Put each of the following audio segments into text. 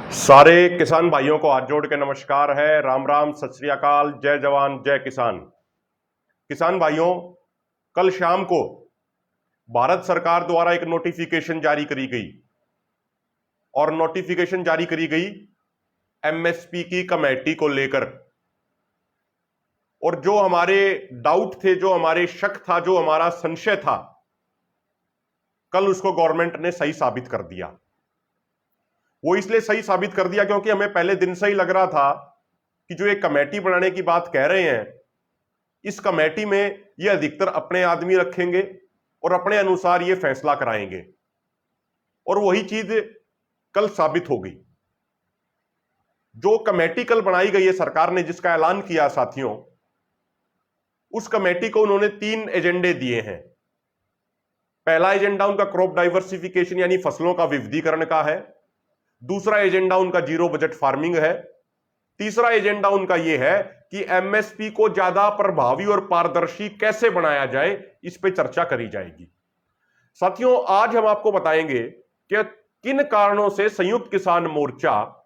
सारे किसान भाइयों को हाथ जोड़ के नमस्कार है। राम राम, सत श्री अकाल, जय जवान जय किसान। किसान भाइयों, कल शाम को भारत सरकार द्वारा एक नोटिफिकेशन जारी करी गई और नोटिफिकेशन जारी करी गई एमएसपी की कमेटी को लेकर। और जो हमारे डाउट थे, जो हमारे शक था, जो हमारा संशय था, कल उसको गवर्नमेंट ने सही साबित कर दिया। वो इसलिए सही साबित कर दिया क्योंकि हमें पहले दिन से ही लग रहा था कि जो एक कमेटी बनाने की बात कह रहे हैं, इस कमेटी में ये अधिकतर अपने आदमी रखेंगे और अपने अनुसार ये फैसला कराएंगे। और वही चीज कल साबित हो गई। जो कमेटी कल बनाई गई है सरकार ने, जिसका ऐलान किया साथियों, उस कमेटी को उन्होंने 3 एजेंडे दिए हैं। पहला एजेंडा उनका क्रॉप डाइवर्सिफिकेशन यानी फसलों का विविधीकरण का है। दूसरा एजेंडा उनका जीरो बजट फार्मिंग है। तीसरा एजेंडा उनका यह है कि एमएसपी को ज्यादा प्रभावी और पारदर्शी कैसे बनाया जाए, इस पे चर्चा करी जाएगी। साथियों, आज हम आपको बताएंगे कि किन कारणों से संयुक्त किसान मोर्चा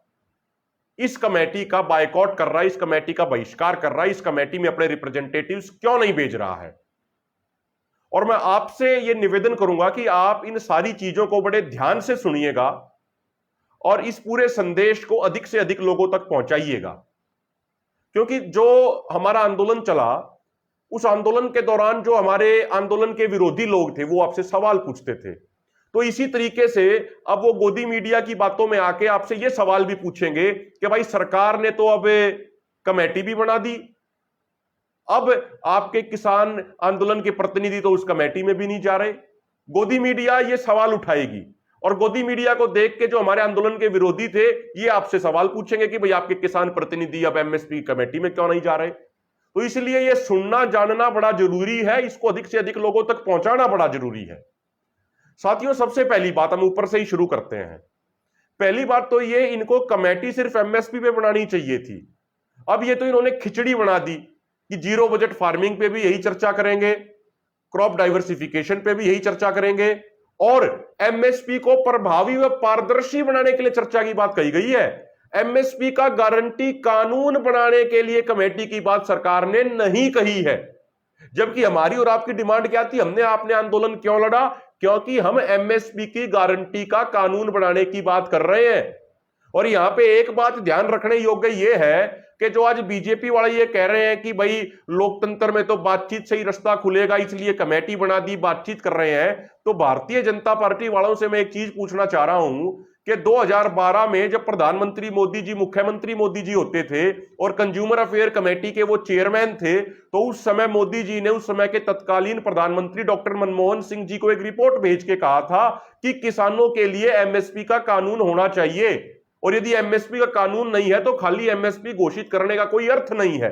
इस कमेटी का बायकॉट कर रहा है, इस कमेटी का बहिष्कार कर रहा है, इस कमेटी में अपने रिप्रेजेंटेटिव्स क्यों नहीं भेज रहा है। और मैं आपसे यह निवेदन करूंगा कि आप इन सारी चीजों को बड़े ध्यान से सुनिएगा और इस पूरे संदेश को अधिक से अधिक लोगों तक पहुंचाइएगा। क्योंकि जो हमारा आंदोलन चला, उस आंदोलन के दौरान जो हमारे आंदोलन के विरोधी लोग थे, वो आपसे सवाल पूछते थे। तो इसी तरीके से अब वो गोदी मीडिया की बातों में आके आपसे ये सवाल भी पूछेंगे कि भाई सरकार ने तो अब कमेटी भी बना दी, अब आपके किसान आंदोलन के प्रतिनिधि तो उस कमेटी में भी नहीं जा रहे। गोदी मीडिया ये सवाल उठाएगी और गोदी मीडिया को देख के जो हमारे आंदोलन के विरोधी थे, ये आपसे सवाल पूछेंगे कि भाई आपके किसान प्रतिनिधि अब एमएसपी कमेटी में क्यों नहीं जा रहे। तो इसलिए ये सुनना जानना बड़ा जरूरी है, इसको अधिक से अधिक लोगों तक पहुंचाना बड़ा जरूरी है। साथियों, सबसे पहली बात हम ऊपर से ही शुरू करते हैं। पहली बात तो ये, इनको कमेटी सिर्फ एमएसपी पे बनानी चाहिए थी। अब ये तो इन्होंने खिचड़ी बना दी कि जीरो बजट फार्मिंग पे भी यही चर्चा करेंगे, क्रॉप डाइवर्सिफिकेशन पे भी यही चर्चा करेंगे और एमएसपी को प्रभावी व पारदर्शी बनाने के लिए चर्चा की बात कही गई है। एमएसपी का गारंटी कानून बनाने के लिए कमेटी की बात सरकार ने नहीं कही है। जबकि हमारी और आपकी डिमांड क्या थी, हमने आपने आंदोलन क्यों लड़ा? क्योंकि हम एमएसपी की गारंटी का कानून बनाने की बात कर रहे हैं। और यहां पे एक बात ध्यान रखने योग्य यह है कि जो आज बीजेपी वाले ये कह रहे हैं कि भाई लोकतंत्र में तो बातचीत से ही रास्ता खुलेगा, इसलिए कमेटी बना दी, बातचीत कर रहे हैं। तो भारतीय जनता पार्टी वालों से मैं एक चीज पूछना चाह रहा हूं कि 2012 में जब प्रधानमंत्री मोदी जी, मुख्यमंत्री मोदी जी होते थे और कंज्यूमर अफेयर कमेटी के वो चेयरमैन थे, तो उस समय मोदी जी ने उस समय के तत्कालीन प्रधानमंत्री डॉक्टर मनमोहन सिंह जी को एक रिपोर्ट भेज के कहा था कि किसानों के लिए एमएसपी का कानून होना चाहिए और यदि एमएसपी का कानून नहीं है तो खाली एमएसपी घोषित करने का कोई अर्थ नहीं है।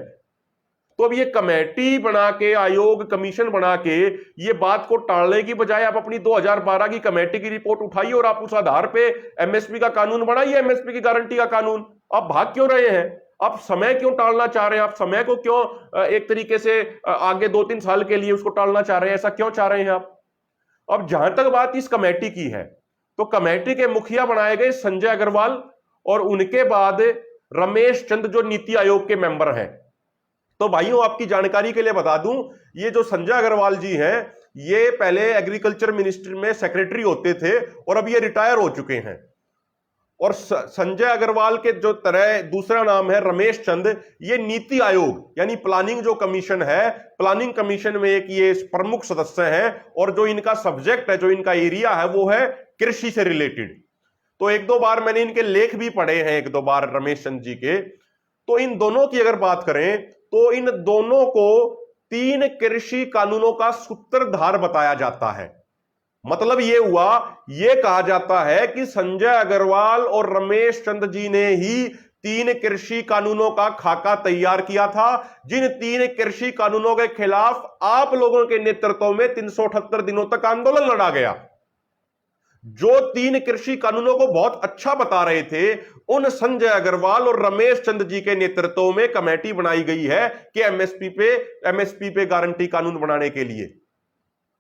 तो अब ये कमेटी बना के, आयोग कमीशन बना के ये बात को टालने की बजाय आप अपनी 2012 की कमेटी की रिपोर्ट उठाइए और आप उस आधार पे एमएसपी का कानून बनाइए, एमएसपी की गारंटी का कानून। आप भाग क्यों रहे हैं? आप समय क्यों टालना चाह रहे हैं? आप समय को क्यों एक तरीके से आगे 2-3 साल के लिए उसको टालना चाह रहे हैं? ऐसा क्यों चाह रहे हैं आप? अब जहां तक बात इस कमेटी की है, तो कमेटी के मुखिया बनाए गए संजय अग्रवाल और उनके बाद रमेश चंद जो नीति आयोग के मेंबर हैं। तो भाइयों, आपकी जानकारी के लिए बता दूं, ये जो संजय अग्रवाल जी हैं, ये पहले एग्रीकल्चर मिनिस्ट्री में सेक्रेटरी होते थे और अब ये रिटायर हो चुके हैं। और संजय अग्रवाल के जो तरह दूसरा नाम है रमेश चंद, ये नीति आयोग यानी प्लानिंग जो कमीशन है, प्लानिंग कमीशन में एक ये प्रमुख सदस्य हैं और जो इनका सब्जेक्ट है, जो इनका एरिया है, वो है कृषि से रिलेटेड। तो 1-2 बार मैंने इनके लेख भी पढ़े हैं, 1-2 बार रमेश चंद जी के। तो इन दोनों की अगर बात करें तो इन दोनों को 3 कृषि कानूनों का सूत्रधार बताया जाता है। मतलब ये हुआ, ये कहा जाता है कि संजय अग्रवाल और रमेश चंद जी ने ही 3 कृषि कानूनों का खाका तैयार किया था, जिन 3 कृषि कानूनों के खिलाफ आप लोगों के नेतृत्व में 378 दिनों तक आंदोलन लड़ा गया। जो 3 कृषि कानूनों को बहुत अच्छा बता रहे थे, उन संजय अग्रवाल और रमेश चंद जी के नेतृत्व में कमेटी बनाई गई है कि एमएसपी पे गारंटी कानून बनाने के लिए।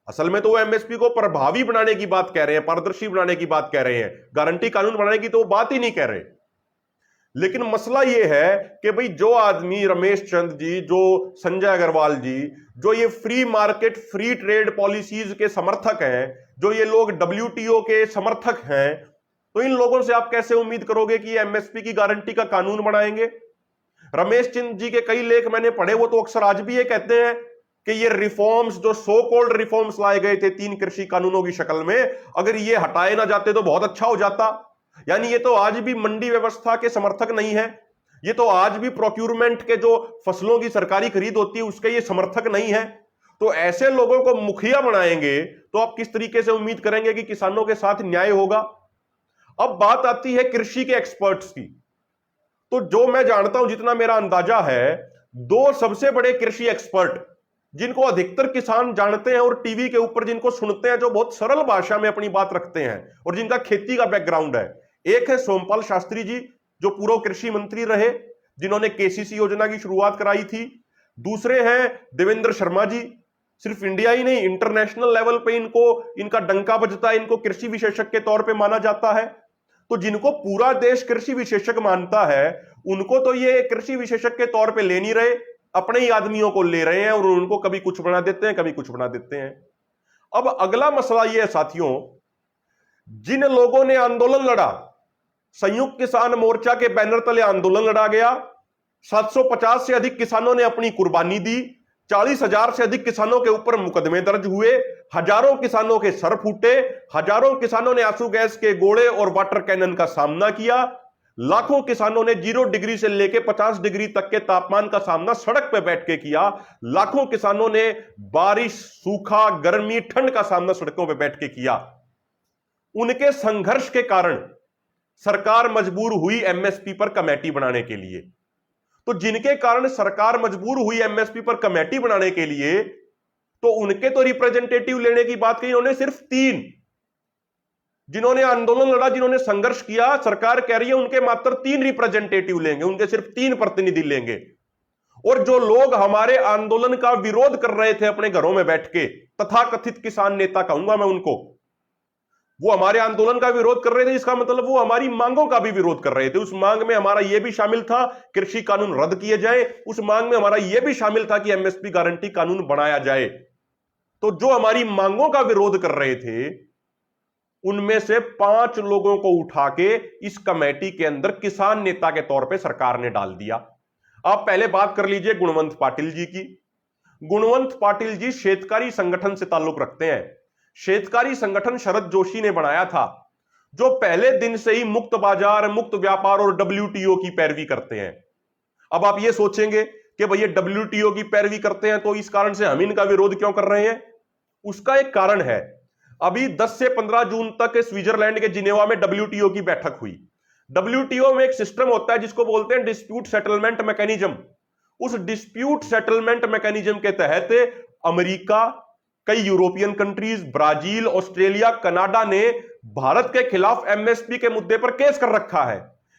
असल में तो वो एमएसपी को प्रभावी बनाने की बात कह रहे हैं, पारदर्शी बनाने की बात कह रहे हैं, गारंटी कानून बनाने की तो वो बात ही नहीं कह रहे। लेकिन मसला यह है कि भाई जो आदमी रमेश चंद जी, जो संजय अग्रवाल जी, जो ये free market free trade policies के समर्थक हैं, जो ये लोग WTO के समर्थक हैं, तो इन लोगों से आप कैसे उम्मीद करोगे कि ये MSP की गारंटी का कानून बनाएंगे? रमेश चंद जी के कई लेख मैंने पढ़े, वो तो अक्सर आज भी ये कहते हैं कि ये रिफॉर्म्स, जो सो कॉल्ड रिफॉर्म्स लाए गए थे 3 कृषि कानूनों की शक्ल में, अगर ये हटाए ना जाते तो बहुत अच्छा हो जाता। यानी ये तो आज भी मंडी व्यवस्था के समर्थक नहीं है, ये तो आज भी प्रोक्यूरमेंट के जो फसलों की सरकारी खरीद होती है उसके ये समर्थक नहीं है। तो ऐसे लोगों को मुखिया बनाएंगे तो आप किस तरीके से उम्मीद करेंगे कि किसानों के साथ न्याय होगा? अब बात आती है कृषि के एक्सपर्ट्स की। तो जो मैं जानता हूं, जितना मेरा अंदाजा है, 2 सबसे बड़े कृषि एक्सपर्ट जिनको अधिकतर किसान जानते हैं और टीवी के ऊपर जिनको सुनते हैं, जो बहुत सरल भाषा में अपनी बात रखते हैं और जिनका खेती का बैकग्राउंड है, एक है सोमपाल शास्त्री जी, जो पूर्व कृषि मंत्री रहे, जिन्होंने KCC योजना की शुरुआत कराई थी। दूसरे हैं देवेंद्र शर्मा जी, सिर्फ इंडिया ही नहीं, इंटरनेशनल लेवल पे इनका डंका बजता है, इनको कृषि विशेषज्ञ के तौर पे माना जाता है। तो जिनको पूरा देश कृषि विशेषज्ञ मानता है, उनको तो ये कृषि विशेषज्ञ के तौर पे ले नहीं रहे, अपने ही आदमियों को ले रहे हैं और उनको कभी कुछ बना देते हैं, कभी कुछ बना देते हैं। अब अगला मसला यह है साथियों, जिन लोगों ने आंदोलन लड़ा, संयुक्त किसान मोर्चा के बैनर तले आंदोलन लड़ा गया, 750 से अधिक किसानों ने अपनी कुर्बानी दी, 40,000 से अधिक किसानों के ऊपर मुकदमे दर्ज हुए, हजारों किसानों के सर फूटे, हजारों किसानों ने आंसू गैस के गोले और वाटर कैनन का सामना किया, लाखों किसानों ने 0 डिग्री से लेकर 50 डिग्री तक के तापमान का सामना सड़क पर बैठ के किया, लाखों किसानों ने बारिश, सूखा, गर्मी, ठंड का सामना सड़कों पर बैठ के किया। उनके संघर्ष के कारण सरकार मजबूर हुई MSP पर कमेटी बनाने के लिए। तो जिनके कारण सरकार मजबूर हुई MSP पर कमेटी बनाने के लिए, तो उनके तो रिप्रेजेंटेटिव लेने की बात कही उन्होंने, सिर्फ 3 जिन्होंने आंदोलन लड़ा, जिन्होंने संघर्ष किया, सरकार कह रही है उनके मात्र 3 रिप्रेजेंटेटिव लेंगे, उनके सिर्फ 3 प्रतिनिधि लेंगे। और जो लोग हमारे आंदोलन का विरोध कर रहे थे अपने घरों में बैठ के, तथाकथित किसान नेता कहूंगा मैं उनको, वो हमारे आंदोलन का विरोध कर रहे थे, इसका मतलब वो हमारी मांगों का भी विरोध कर रहे थे। उस मांग में हमारा यह भी शामिल था कृषि कानून रद्द किए जाए, उस मांग में हमारा यह भी शामिल था कि MSP गारंटी कानून बनाया जाए। तो जो हमारी मांगों का विरोध कर रहे थे, उनमें से 5 लोगों को उठा के इस कमेटी के अंदर किसान नेता के तौर पे सरकार ने डाल दिया। आप पहले बात कर लीजिए गुणवंत पाटिल जी की। गुणवंत पाटिल जी शेतकारी संगठन से ताल्लुक रखते हैं। शेतकारी संगठन शरद जोशी ने बनाया था, जो पहले दिन से ही मुक्त बाजार, मुक्त व्यापार और WTO की पैरवी करते हैं। अब आप ये सोचेंगे कि भैया WTO की पैरवी करते हैं तो इस कारण से हम इनका विरोध क्यों कर रहे हैं? उसका एक कारण है, अभी 10 से 15 जून तक स्विट्जरलैंड के जिनेवा में WTO की बैठक हुई। WTO में एक सिस्टम होता है जिसको बोलते हैं डिस्प्यूट सेटलमेंट मैकेनिज्म। उस डिस्प्यूट सेटलमेंट मैकेनिज्म के तहत अमेरिका, कई European countries, Brazil, Australia, Canada ने भारत के खिलाफ MSP के मुद्दे पर केस कर रखा है।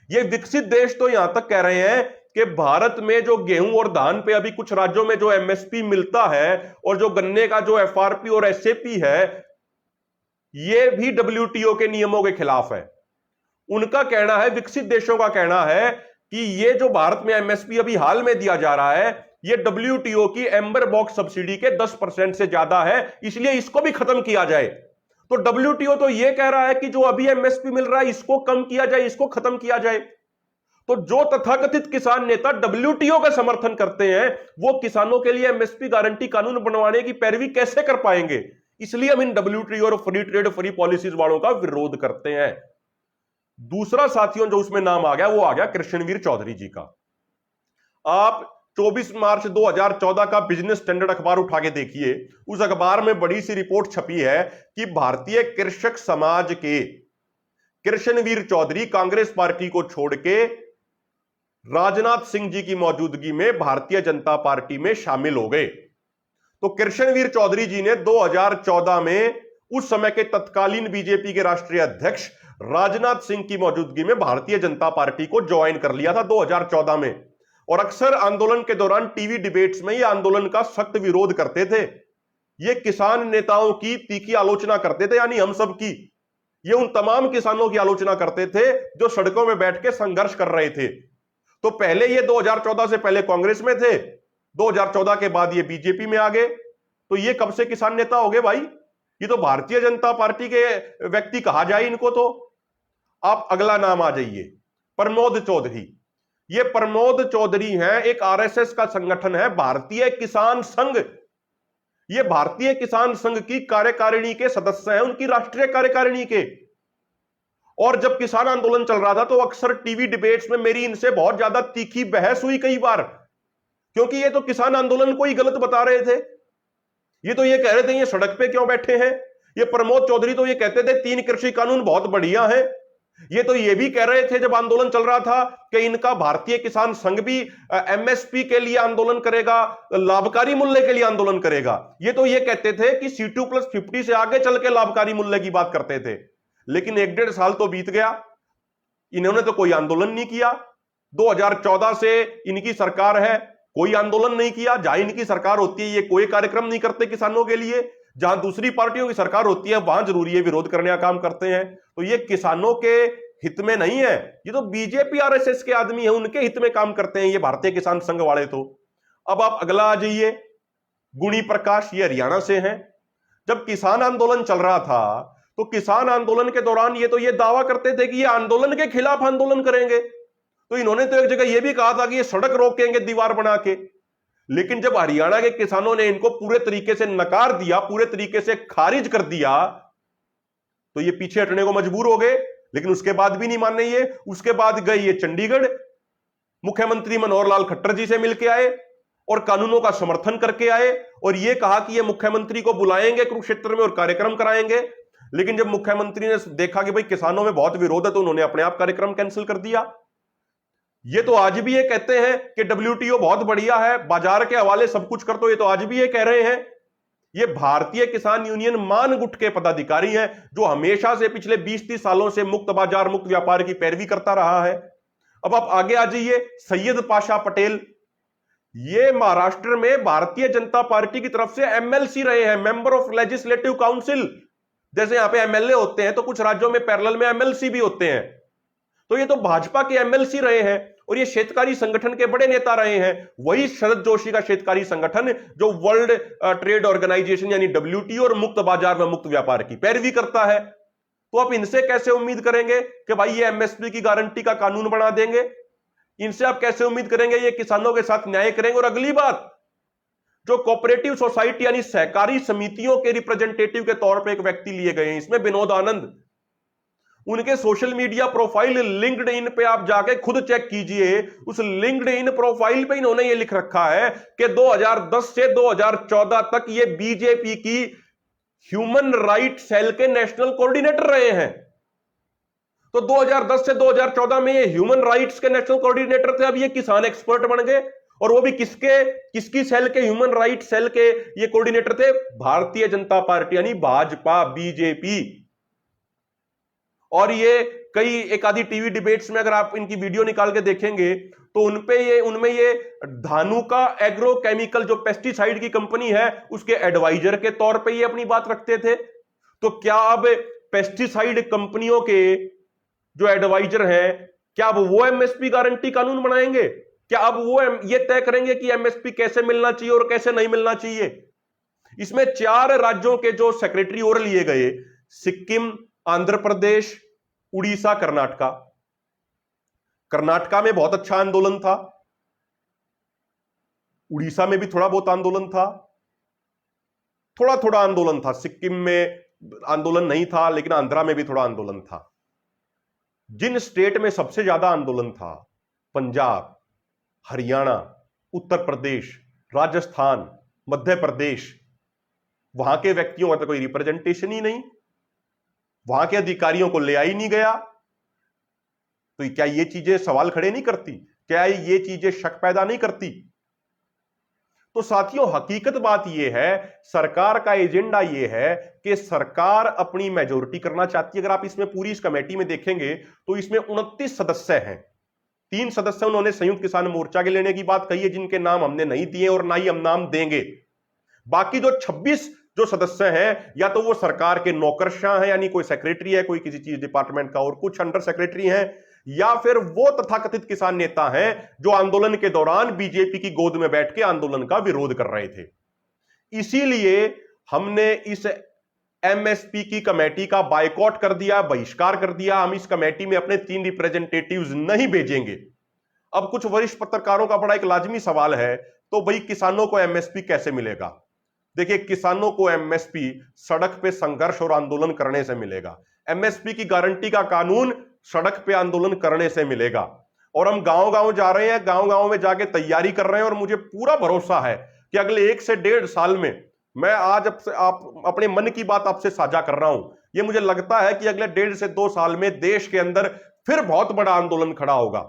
ये विकसित देश तो यहां तक कह रहे हैं कि भारत में जो गेहूं और धान पे अभी कुछ राज्यों में जो MSP मिलता है और जो गन्ने का जो FRP और SAP है, ये भी WTO के नियमों के खिलाफ है। उनका कहना है, विकसित देशों का कहना है कि ये जो भारत में MSP अभी हाल में दिया जा रहा है, ये WTO की एम्बर बॉक्स सब्सिडी के 10% से ज्यादा है, इसलिए इसको भी खत्म किया जाए। तो WTO तो ये कह रहा है कि जो अभी MSP मिल रहा है इसको कम किया जाए, इसको खत्म किया जाए। तो जो तथाकथित किसान नेता WTO का समर्थन करते हैं, वो किसानों के लिए MSP गारंटी कानून बनवाने की पैरवी कैसे कर पाएंगे? इसलिए हम इन WTO और फ्री ट्रेड फ्री पॉलिसीज वालों का विरोध करते हैं। दूसरा साथियों जो उसमें नाम आ गया, वो आ गया कृष्णवीर चौधरी जी का। आप 24 मार्च 2014 का बिजनेस स्टैंडर्ड अखबार उठा के देखिए, उस अखबार में बड़ी सी रिपोर्ट छपी है कि भारतीय कृषक समाज के कृष्णवीर चौधरी कांग्रेस पार्टी को छोड़ के राजनाथ सिंह जी की मौजूदगी में भारतीय जनता पार्टी में शामिल हो गए। तो कृष्णवीर चौधरी जी ने 2014 में उस समय के तत्कालीन बीजेपी के राष्ट्रीय अध्यक्ष राजनाथ सिंह की मौजूदगी में भारतीय जनता पार्टी को ज्वाइन कर लिया था 2014 में। और अक्सर आंदोलन के दौरान टीवी डिबेट्स में ये आंदोलन का सख्त विरोध करते थे। ये किसान नेताओं की तीखी आलोचना करते थे, यानी हम सब की, ये उन तमाम किसानों की आलोचना करते थे जो सड़कों में बैठ के संघर्ष कर रहे थे। तो पहले ये 2014 से पहले कांग्रेस में थे, 2014 के बाद ये बीजेपी में आ गए। तो ये कब से किसान नेता हो गए भाई? ये तो भारतीय जनता पार्टी के व्यक्ति कहा जाए इनको। तो आप अगला नाम आ जाइए, प्रमोद चौधरी। ये प्रमोद चौधरी हैं, एक आरएसएस का संगठन है भारतीय किसान संघ। ये भारतीय किसान संघ की कार्यकारिणी के सदस्य हैं, उनकी राष्ट्रीय कार्यकारिणी के। और जब किसान आंदोलन चल रहा था तो अक्सर टीवी डिबेट्स में मेरी इनसे बहुत ज्यादा तीखी बहस हुई कई बार, क्योंकि ये तो किसान आंदोलन को ही गलत बता रहे थे। ये तो ये कह रहे थे ये सड़क पे क्यों बैठे हैं। ये प्रमोद चौधरी तो ये कहते थे 3 कृषि कानून बहुत बढ़िया है। ये तो ये भी कह रहे थे जब आंदोलन चल रहा था कि इनका भारतीय किसान संघ भी एमएसपी के लिए आंदोलन करेगा, लाभकारी मूल्य के लिए आंदोलन करेगा। ये तो ये कहते थे कि C2+50 से आगे चल के लाभकारी मूल्य की बात करते थे। लेकिन 1-1.5 साल तो बीत गया, इन्होंने तो कोई आंदोलन नहीं किया। 2014 से इनकी सरकार है, कोई आंदोलन नहीं किया। जहां इनकी सरकार होती है ये कोई कार्यक्रम नहीं करते किसानों के लिए, जहां दूसरी पार्टियों की सरकार होती है वहां जरूरी है विरोध करने का काम करते हैं। तो ये किसानों के हित में नहीं है, ये तो बीजेपी आरएसएस के आदमी है, उनके हित में काम करते हैं ये भारतीय किसान संघ वाले। तो अब आप अगला आ जाइए, गुणी प्रकाश, ये हरियाणा से हैं। जब किसान आंदोलन चल रहा था तो किसान आंदोलन के दौरान ये तो ये दावा करते थे कि ये आंदोलन के खिलाफ आंदोलन करेंगे। तो इन्होंने तो एक जगह ये भी कहा था कि ये सड़क रोकेंगे दीवार बना के। लेकिन जब हरियाणा के किसानों ने इनको पूरे तरीके से नकार दिया, पूरे तरीके से खारिज कर दिया, तो ये पीछे हटने को मजबूर हो गए। लेकिन उसके बाद भी नहीं माने ये। उसके बाद गए ये चंडीगढ़, मुख्यमंत्री मनोहर लाल खट्टर जी से मिलके आए और कानूनों का समर्थन करके आए और ये कहा कि ये मुख्यमंत्री को बुलाएंगे कुरुक्षेत्र में और कार्यक्रम कराएंगे। लेकिन जब मुख्यमंत्री ने देखा कि भाई किसानों में बहुत विरोध है तो उन्होंने अपने आप कार्यक्रम कैंसिल कर दिया। ये तो आज भी ये कहते हैं कि WTO बहुत बढ़िया है, बाजार के हवाले सब कुछ कर दो, ये तो आज भी ये कह रहे हैं। ये भारतीय किसान यूनियन मानगुट के पदाधिकारी हैं जो हमेशा से पिछले 20-30 सालों से मुक्त बाजार, मुक्त व्यापार की पैरवी करता रहा है। अब आप आगे आ जाइए, सैयद पाशा पटेल। ये महाराष्ट्र में भारतीय जनता पार्टी की तरफ से MLC रहे हैं, मेंबर ऑफ लेजिस्लेटिव काउंसिल। जैसे यहां पे MLA होते हैं तो कुछ राज्यों में पैरेलल में MLC भी होते हैं। तो ये तो भाजपा के MLC रहे हैं और ये शेतकारी संगठन के बड़े नेता रहे हैं। वही शरद जोशी का शेतकारी संगठन जो वर्ल्ड ट्रेड ऑर्गेनाइजेशन यानी WTO और मुक्त बाजार व मुक्त व्यापार की पैरवी करता है। तो आप इनसे कैसे उम्मीद करेंगे कि भाई ये MSP की गारंटी का कानून बना देंगे? इनसे आप कैसे उम्मीद करेंगे ये किसानों के साथ न्याय करेंगे? और अगली बात, जो कोऑपरेटिव सोसाइटी यानी सहकारी समितियों के रिप्रेजेंटेटिव के तौर पर एक व्यक्ति लिए गए हैं, इसमें विनोद आनंद, उनके सोशल मीडिया प्रोफाइल लिंक्डइन पे आप जाके खुद चेक कीजिए। उस लिंक्डइन प्रोफाइल पे इन्होंने ये लिख रखा है कि 2010 से 2014 तक ये बीजेपी की ह्यूमन राइट सेल के नेशनल कोऑर्डिनेटर रहे हैं। तो 2010 से 2014 में ये ह्यूमन राइट्स के नेशनल कोऑर्डिनेटर थे, अब ये किसान एक्सपर्ट बन गए। और वो भी किसकी सेल के? ह्यूमन राइट सेल के ये कोऑर्डिनेटर थे भारतीय जनता पार्टी यानी भाजपा, बीजेपी। और ये कई एक आधी टीवी डिबेट्स में अगर आप इनकी वीडियो निकाल के देखेंगे तो उनमें ये धानुका एग्रो केमिकल जो पेस्टिसाइड की कंपनी है उसके एडवाइजर के तौर पे ये अपनी बात रखते थे। तो क्या अब पेस्टिसाइड कंपनियों के जो एडवाइजर हैं, क्या अब वो MSP गारंटी कानून बनाएंगे? क्या अब वो ये तय करेंगे कि MSP कैसे मिलना चाहिए और कैसे नहीं मिलना चाहिए? इसमें 4 राज्यों के जो सेक्रेटरी और लिए गए, सिक्किम, आंध्र प्रदेश, उड़ीसा, कर्नाटका। कर्नाटका में बहुत अच्छा आंदोलन था, उड़ीसा में भी थोड़ा बहुत आंदोलन था, थोड़ा थोड़ा आंदोलन था। सिक्किम में आंदोलन नहीं था लेकिन आंध्रा में भी थोड़ा आंदोलन था। जिन स्टेट में सबसे ज्यादा आंदोलन था, पंजाब, हरियाणा, उत्तर प्रदेश, राजस्थान, मध्य प्रदेश, वहां के व्यक्तियों का तो कोई रिप्रेजेंटेशन ही नहीं, वहां के अधिकारियों को ले आई नहीं गया। तो क्या ये चीजें सवाल खड़े नहीं करती? क्या ये चीजें शक पैदा नहीं करती? तो साथियों, हकीकत बात यह है, सरकार का एजेंडा यह है कि सरकार अपनी मेजोरिटी करना चाहती है। अगर आप इसमें पूरी इस कमेटी में देखेंगे तो इसमें 29 सदस्य हैं। 3 सदस्य उन्होंने संयुक्त किसान मोर्चा के लेने की बात कही है, जिनके नाम हमने नहीं दिए और ना ही हम नाम देंगे। बाकी जो 26 जो सदस्य हैं या तो वो सरकार के नौकरशाह हैं, यानी कोई सेक्रेटरी है कोई किसी चीज डिपार्टमेंट का और कुछ अंडर सेक्रेटरी हैं, या फिर वो तथाकथित किसान नेता हैं जो आंदोलन के दौरान बीजेपी की गोद में बैठ के आंदोलन का विरोध कर रहे थे। इसीलिए हमने इस एमएसपी की कमेटी का बायकॉट कर दिया, बहिष्कार कर दिया। हम इस कमेटी में अपने 3 रिप्रेजेंटेटिव्स नहीं भेजेंगे। अब कुछ वरिष्ठ पत्रकारों का बड़ा एक लाजमी सवाल है, तो भाई किसानों को एमएसपी कैसे मिलेगा? देखिए, किसानों को एमएसपी सड़क पे संघर्ष और आंदोलन करने से मिलेगा। एमएसपी की गारंटी का कानून सड़क पे आंदोलन करने से मिलेगा। और हम गांव गांव जा रहे हैं, गांव गांव में जाके तैयारी कर रहे हैं, और मुझे पूरा भरोसा है कि अगले 1 से 1.5 साल में, मैं आज आप अपने मन की बात आपसे साझा कर रहा हूं, ये मुझे लगता है कि अगले 1.5 से 2 साल में देश के अंदर फिर बहुत बड़ा आंदोलन खड़ा होगा,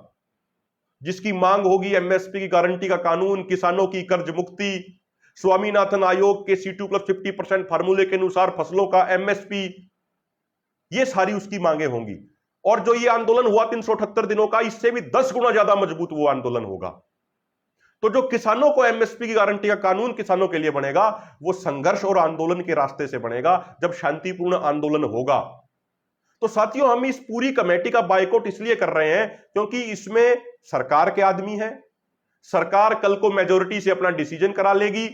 जिसकी मांग होगी एमएसपी की गारंटी का कानून, किसानों की कर्ज मुक्ति, स्वामीनाथन आयोग के C2+50% फार्मूले के अनुसार फसलों का एमएसपी, ये सारी उसकी मांगे होंगी। और जो ये आंदोलन हुआ 378 दिनों का, इससे भी 10 गुना ज्यादा मजबूत वो आंदोलन होगा। तो जो किसानों को एमएसपी की गारंटी का कानून किसानों के लिए बनेगा, वो संघर्ष और आंदोलन के रास्ते से बनेगा, जब शांतिपूर्ण आंदोलन होगा। तो साथियों, हम इस पूरी कमेटी का बायकॉट इसलिए कर रहे हैं क्योंकि इसमें सरकार के आदमी हैं। सरकार कल को मेजोरिटी से अपना डिसीजन करा लेगी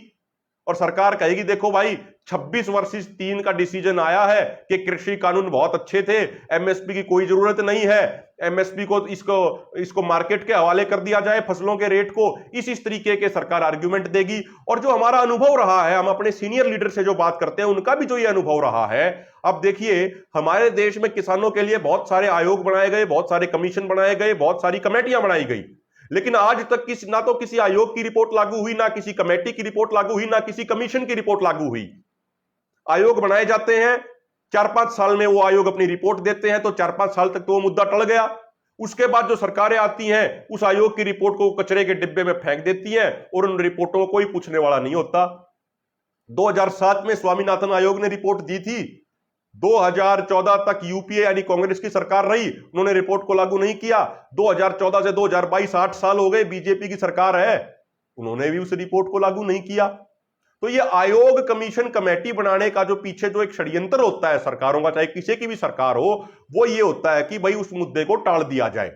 और सरकार कहेगी, देखो भाई 26 वर्सेस 3 का डिसीजन आया है कि कृषि कानून बहुत अच्छे थे, एमएसपी की कोई जरूरत नहीं है, एमएसपी को इसको मार्केट के हवाले कर दिया जाए, फसलों के रेट को, इस तरीके के सरकार आर्ग्यूमेंट देगी। और जो हमारा अनुभव रहा है, हम अपने सीनियर लीडर से जो बात करते हैं, उनका भी जो ये अनुभव रहा है, अब देखिए हमारे देश में किसानों के लिए बहुत सारे आयोग बनाए गए, बहुत सारे कमीशन बनाए गए, बहुत सारी कमेटियां बनाई गई, लेकिन आज तक ना तो किसी आयोग की रिपोर्ट लागू हुई, ना किसी कमेटी की रिपोर्ट लागू हुई, ना किसी कमीशन की रिपोर्ट लागू हुई। आयोग बनाए जाते हैं, 4-5 साल में वो आयोग अपनी रिपोर्ट देते हैं, तो 4-5 साल तक तो वो मुद्दा टल गया। उसके बाद जो सरकारें आती हैं, उस आयोग की रिपोर्ट को कचरे के डिब्बे में फेंक देती हैं और उन रिपोर्टों को कोई पूछने वाला नहीं होता। 2007 में स्वामीनाथन आयोग ने रिपोर्ट दी थी, 2014 तक यूपीए यानी कांग्रेस की सरकार रही, उन्होंने रिपोर्ट को लागू नहीं किया। 2014 से 2022 8 साल हो गए, बीजेपी की सरकार है, उन्होंने भी उस रिपोर्ट को लागू नहीं किया। तो ये आयोग, कमीशन, कमेटी बनाने का जो पीछे जो एक षड्यंत्र होता है सरकारों का, चाहे किसी की भी सरकार हो, वो ये होता है कि भाई उस मुद्दे को टाल दिया जाए।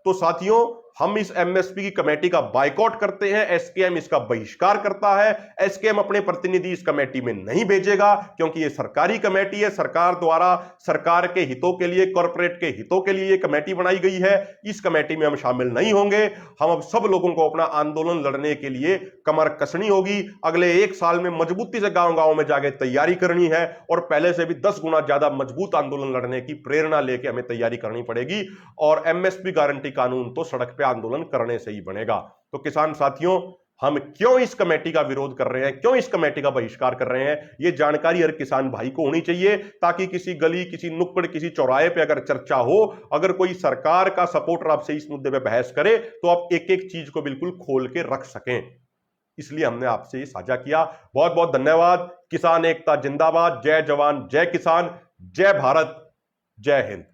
तो साथियों, हम इस एमएसपी की कमेटी का बायकॉट करते हैं, एसकेएम इसका बहिष्कार करता है। एसकेएम अपने प्रतिनिधि इस कमेटी में नहीं भेजेगा, क्योंकि ये सरकारी कमेटी है, सरकार द्वारा सरकार के हितों के लिए, कॉर्पोरेट के हितों के लिए ये कमेटी बनाई गई है। इस कमेटी में हम शामिल नहीं होंगे। हम अब सब लोगों को अपना आंदोलन लड़ने के लिए कमर कसनी होगी। अगले 1 साल में मजबूती से गांव गांव में जाके तैयारी करनी है और पहले से भी 10 गुना ज्यादा मजबूत आंदोलन लड़ने की प्रेरणा लेके हमें तैयारी करनी पड़ेगी। और एमएसपी गारंटी कानून तो सड़क आंदोलन करने से ही बनेगा। तो किसान साथियों, हम क्यों इस कमेटी का विरोध कर रहे हैं, क्यों इस कमेटी का बहिष्कार कर रहे हैं, यह जानकारी हर किसान भाई को होनी चाहिए, ताकि किसी गली, किसी नुक्कड़, किसी चौराहे पे अगर चर्चा हो, अगर कोई सरकार का सपोर्टर आपसे इस मुद्दे पे बहस करे, तो आप एक एक चीज को बिल्कुल खोल के रख सकें। इसलिए हमने आपसे ये साझा किया। बहुत बहुत धन्यवाद। किसान एकता जिंदाबाद। जय जवान, जय किसान, जय भारत, जय हिंद।